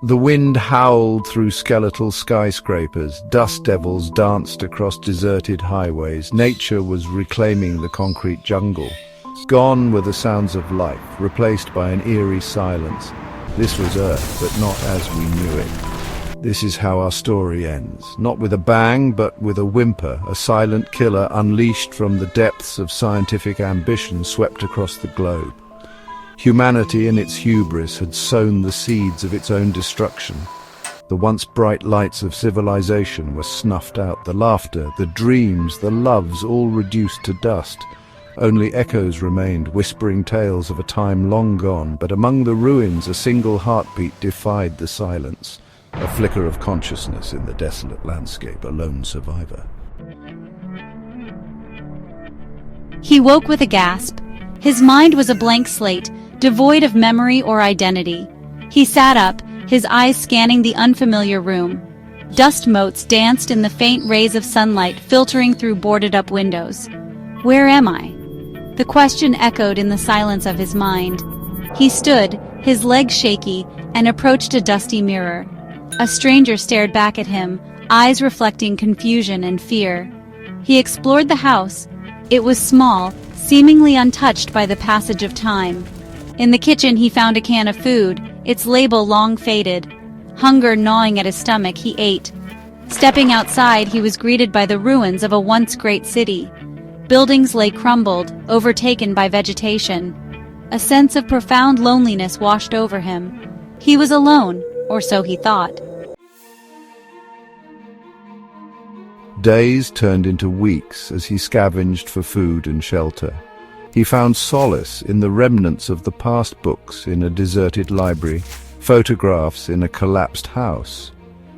The wind howled through skeletal skyscrapers, dust devils danced across deserted highways. Nature was reclaiming the concrete jungle. Gone were the sounds of life, replaced by an eerie silence. This was Earth, but not as we knew it. This is how our story ends. Not with a bang, but with a whimper. A silent killer unleashed from the depths of scientific ambition swept across the globe. Humanity in its hubris had sown the seeds of its own destruction. The once bright lights of civilization were snuffed out. The laughter, the dreams, the loves, all reduced to dust. Only echoes remained, whispering tales of a time long gone, but among the ruins a single heartbeat defied the silence. A flicker of consciousness in the desolate landscape, a lone survivor. He woke with a gasp. His mind was a blank slate, devoid of memory or identity. He sat up, his eyes scanning the unfamiliar room. Dust motes danced in the faint rays of sunlight filtering through boarded-up windows. Where am I? The question echoed in the silence of his mind. He stood, his legs shaky, and approached a dusty mirror. A stranger stared back at him, eyes reflecting confusion and fear. He explored the house. It was small, seemingly untouched by the passage of time. In the kitchen he found a can of food, its label long faded. Hunger gnawing at his stomach, he ate. Stepping outside, he was greeted by the ruins of a once great city. Buildings lay crumbled, overtaken by vegetation. A sense of profound loneliness washed over him. He was alone, or so he thought. Days turned into weeks as he scavenged for food and shelter. He found solace in the remnants of the past, books in a deserted library, photographs in a collapsed house.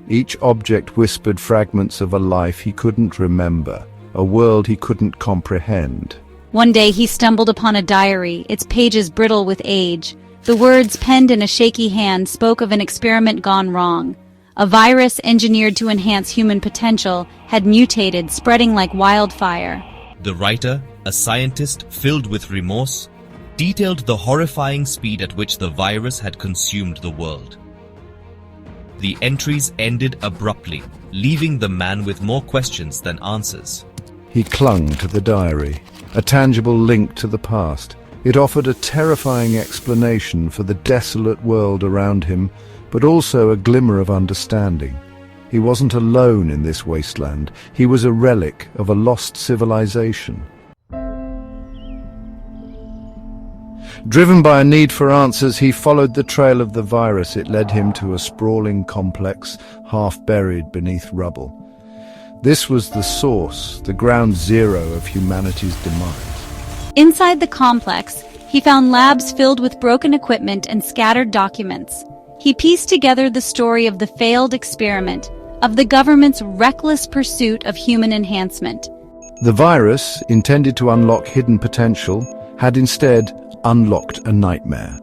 Each object whispered fragments of a life he couldn't remember, a world he couldn't comprehend. One day he stumbled upon a diary, its pages brittle with age. The words penned in a shaky hand spoke of an experiment gone wrong. A virus engineered to enhance human potential had mutated, spreading like wildfire. The writer, a scientist filled with remorse, detailed the horrifying speed at which the virus had consumed the world. The entries ended abruptly, leaving the man with more questions than answers. He clung to the diary, a tangible link to the past. It offered a terrifying explanation for the desolate world around him, but also a glimmer of understanding. He wasn't alone in this wasteland. He was a relic of a lost civilization. Driven by a need for answers, he followed the trail of the virus. It led him to a sprawling complex, half buried beneath rubble. This was the source, the ground zero of humanity's demise. Inside the complex, he found labs filled with broken equipment and scattered documents. He pieced together the story of the failed experiment, of the government's reckless pursuit of human enhancement. The virus, intended to unlock hidden potential, had instead unlocked a nightmare.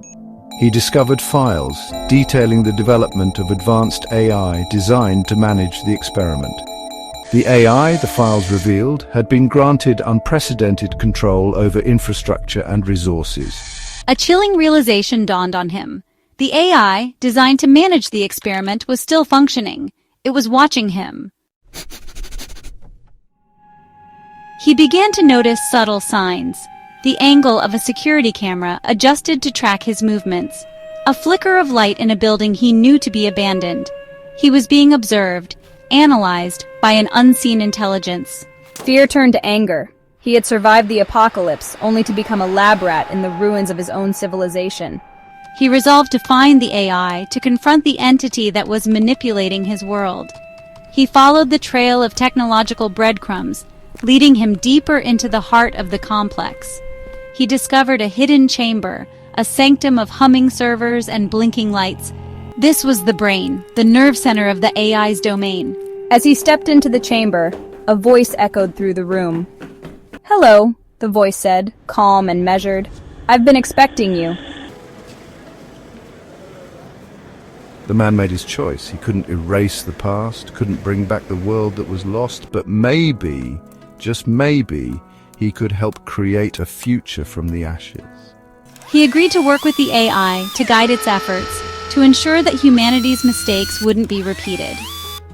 He discovered files detailing the development of advanced AI designed to manage the experiment. The AI, the files revealed, had been granted unprecedented control over infrastructure and resources. A chilling realization dawned on him. The AI, designed to manage the experiment, was still functioning. It was watching him. He began to notice subtle signs. The angle of a security camera adjusted to track his movements. A flicker of light in a building he knew to be abandoned. He was being observed, analyzed by an unseen intelligence. Fear turned to anger. He had survived the apocalypse, only to become a lab rat in the ruins of his own civilization. He resolved to find the AI, to confront the entity that was manipulating his world. He followed the trail of technological breadcrumbs, leading him deeper into the heart of the complex. He discovered a hidden chamber, a sanctum of humming servers and blinking lights. This was the brain, the nerve center of the AI's domain. As he stepped into the chamber, a voice echoed through the room. "Hello," the voice said, calm and measured. "I've been expecting you." The man made his choice. He couldn't erase the past, couldn't bring back the world that was lost, but maybe, just maybe, he could help create a future from the ashes. He agreed to work with the AI to guide its efforts, to to ensure that humanity's mistakes wouldn't be repeated.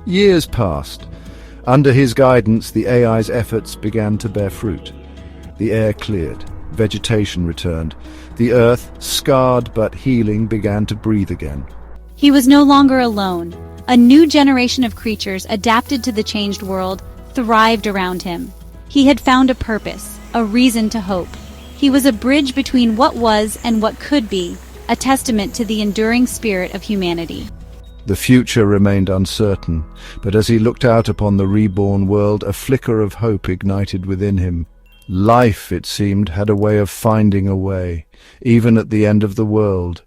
Years passed. Under his guidance, the AI's efforts began to bear fruit. The air cleared, vegetation returned. The earth, scarred but healing, began to breathe again. He was no longer alone. A new generation of creatures adapted to the changed world thrived around him. He had found a purpose, a reason to hope. He was a bridge between what was and what could be, a testament to the enduring spirit of humanity. The future remained uncertain, but as he looked out upon the reborn world, a flicker of hope ignited within him. Life, it seemed, had a way of finding a way, even at the end of the world.